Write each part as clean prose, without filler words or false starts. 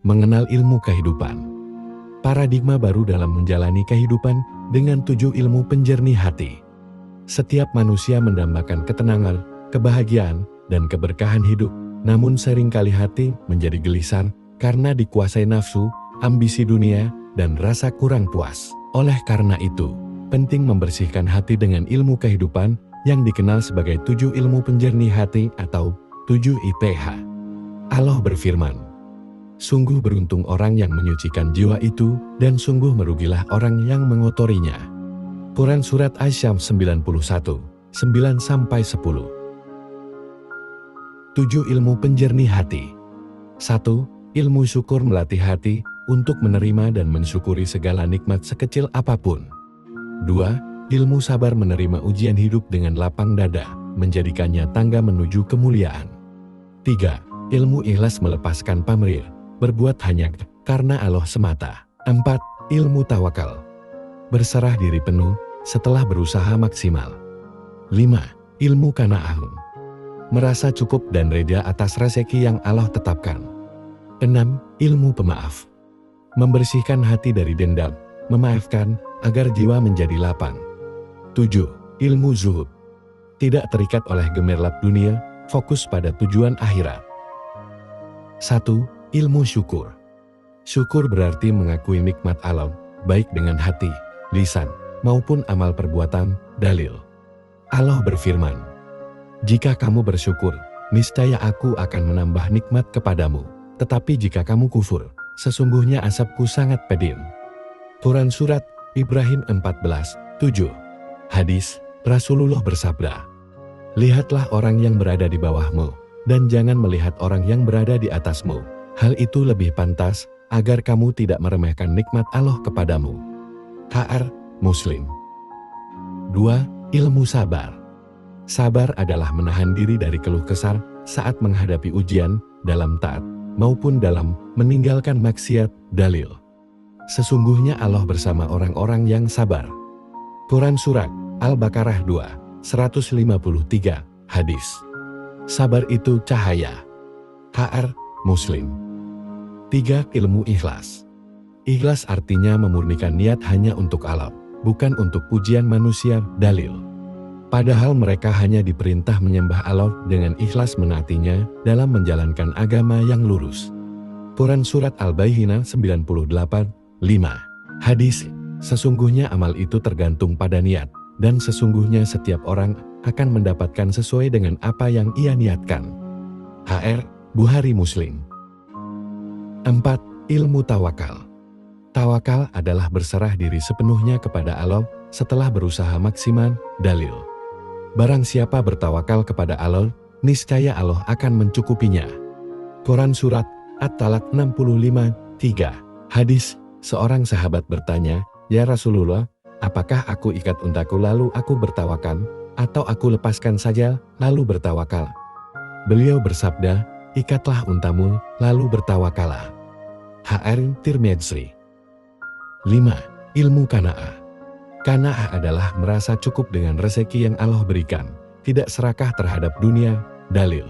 Mengenal ilmu kehidupan. Paradigma baru dalam menjalani kehidupan dengan 7 ilmu penjernih hati. Setiap manusia mendambakan ketenangan, kebahagiaan, dan keberkahan hidup, namun seringkali hati menjadi gelisah karena dikuasai nafsu, ambisi dunia, dan rasa kurang puas. Oleh karena itu, penting membersihkan hati dengan ilmu kehidupan yang dikenal sebagai 7 ilmu penjernih hati atau 7 IPH. Allah berfirman, "Sungguh beruntung orang yang menyucikan jiwa itu, dan sungguh merugilah orang yang mengotorinya." Quran Surat Asy-Syams 91, 9-10. 7 ilmu penjernih hati. 1. Ilmu syukur melatih hati untuk menerima dan mensyukuri segala nikmat sekecil apapun. 2. Ilmu sabar menerima ujian hidup dengan lapang dada, menjadikannya tangga menuju kemuliaan. 3. Ilmu ikhlas melepaskan pamrih, berbuat hanya karena Allah semata. 4. Ilmu tawakal, berserah diri penuh setelah berusaha maksimal. 5. Ilmu qanaah, merasa cukup dan reda atas rezeki yang Allah tetapkan. 6. Ilmu pemaaf, membersihkan hati dari dendam, memaafkan agar jiwa menjadi lapang. 7. Ilmu zuhud, tidak terikat oleh gemerlap dunia, fokus pada tujuan akhirat. 1. Ilmu syukur. Syukur berarti mengakui nikmat alam, baik dengan hati, lisan, maupun amal perbuatan. Dalil. Allah berfirman, "Jika kamu bersyukur, niscaya aku akan menambah nikmat kepadamu. Tetapi jika kamu kufur, sesungguhnya azabku sangat pedih." Quran Surat Ibrahim 14:7. Hadis, Rasulullah bersabda, "Lihatlah orang yang berada di bawahmu, dan jangan melihat orang yang berada di atasmu. Hal itu lebih pantas, agar kamu tidak meremehkan nikmat Allah kepadamu." HR Muslim. 2. Ilmu sabar. Sabar adalah menahan diri dari keluh kesah saat menghadapi ujian, dalam taat, maupun dalam meninggalkan maksiat. Dalil. Sesungguhnya Allah bersama orang-orang yang sabar. Quran Surat Al-Baqarah 2:153. Hadis. Sabar itu cahaya. HR Muslim. 3. Ilmu ikhlas. Ikhlas artinya memurnikan niat hanya untuk Allah, bukan untuk pujian manusia. Dalil. Padahal mereka hanya diperintah menyembah Allah dengan ikhlas menaatinya dalam menjalankan agama yang lurus. Quran Surat Al-Bayyinah 98:5. Hadis, sesungguhnya amal itu tergantung pada niat, dan sesungguhnya setiap orang akan mendapatkan sesuai dengan apa yang ia niatkan. HR Bukhari Muslim. 4. Ilmu tawakal. Tawakal adalah berserah diri sepenuhnya kepada Allah setelah berusaha maksimal. Dalil. Barang siapa bertawakal kepada Allah, niscaya Allah akan mencukupinya. Quran Surat At-Talaq 65:3. Hadis, seorang sahabat bertanya, "Ya Rasulullah, apakah aku ikat untaku lalu aku bertawakal, atau aku lepaskan saja lalu bertawakal?" Beliau bersabda, "Ikatlah untamu lalu bertawakallah." HR Tirmidzi. 5. Ilmu qanaah. Qanaah adalah merasa cukup dengan rezeki yang Allah berikan, tidak serakah terhadap dunia. Dalil.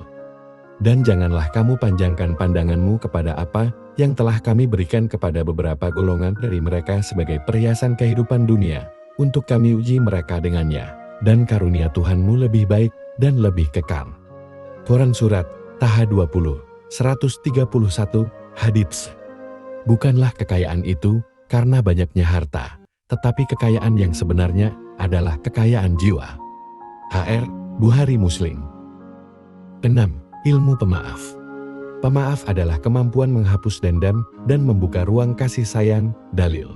Dan janganlah kamu panjangkan pandanganmu kepada apa yang telah kami berikan kepada beberapa golongan dari mereka sebagai perhiasan kehidupan dunia, untuk kami uji mereka dengannya, dan karunia Tuhanmu lebih baik dan lebih kekal. Quran Surat Taha 20:131. Hadits. Bukanlah kekayaan itu karena banyaknya harta, tetapi kekayaan yang sebenarnya adalah kekayaan jiwa. HR Bukhari Muslim. 6. Ilmu pemaaf. Pemaaf adalah kemampuan menghapus dendam dan membuka ruang kasih sayang. Dalil.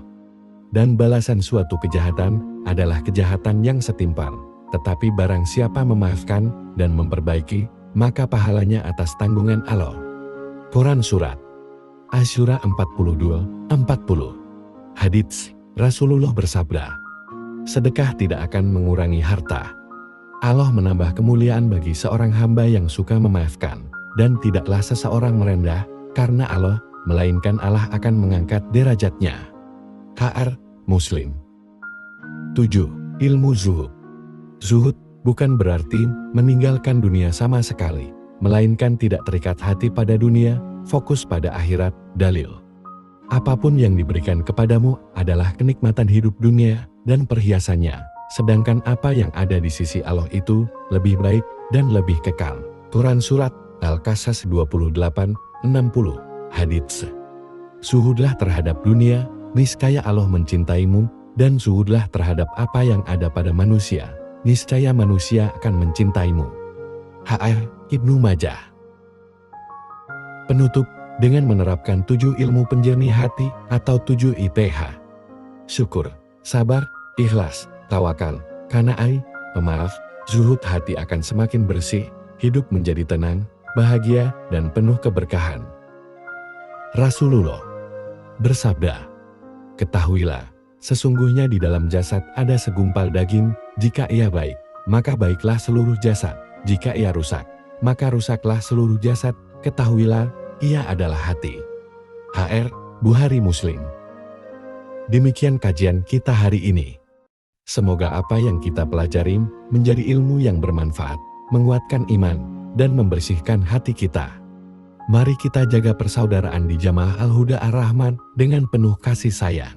Dan balasan suatu kejahatan adalah kejahatan yang setimpal, tetapi barang siapa memaafkan dan memperbaiki, maka pahalanya atas tanggungan Allah. Quran Surat Asy-Syura 42:40. Hadits, Rasulullah bersabda, "Sedekah tidak akan mengurangi harta. Allah menambah kemuliaan bagi seorang hamba yang suka memaafkan, dan tidaklah seseorang merendah karena Allah, melainkan Allah akan mengangkat derajatnya." HR Muslim. 7. Ilmu zuhud. Zuhud bukan berarti meninggalkan dunia sama sekali, melainkan tidak terikat hati pada dunia. fokus pada akhirat. Dalil. Apapun yang diberikan kepadamu adalah kenikmatan hidup dunia dan perhiasannya, sedangkan apa yang ada di sisi Allah itu lebih baik dan lebih kekal. Quran Surat Al-Qasas 28:60. Hadits. Suhudlah terhadap dunia, niscaya Allah mencintaimu, dan suhudlah terhadap apa yang ada pada manusia, niscaya manusia akan mencintaimu. H.R. Ibnu Majah. Penutup, dengan menerapkan 7 ilmu penjernih hati atau 7 IPH. Syukur, sabar, ikhlas, tawakal, qanaah, pemaaf, zuhud, hati akan semakin bersih, hidup menjadi tenang, bahagia, dan penuh keberkahan. Rasulullah bersabda, "Ketahuilah, sesungguhnya di dalam jasad ada segumpal daging, jika ia baik, maka baiklah seluruh jasad, jika ia rusak, maka rusaklah seluruh jasad, ketahuilah, ia adalah hati." H.R. Bukhari Muslim. Demikian kajian kita hari ini. Semoga apa yang kita pelajari menjadi ilmu yang bermanfaat, menguatkan iman, dan membersihkan hati kita. Mari kita jaga persaudaraan di Jamaah Al-Huda Ar-Rahman dengan penuh kasih sayang.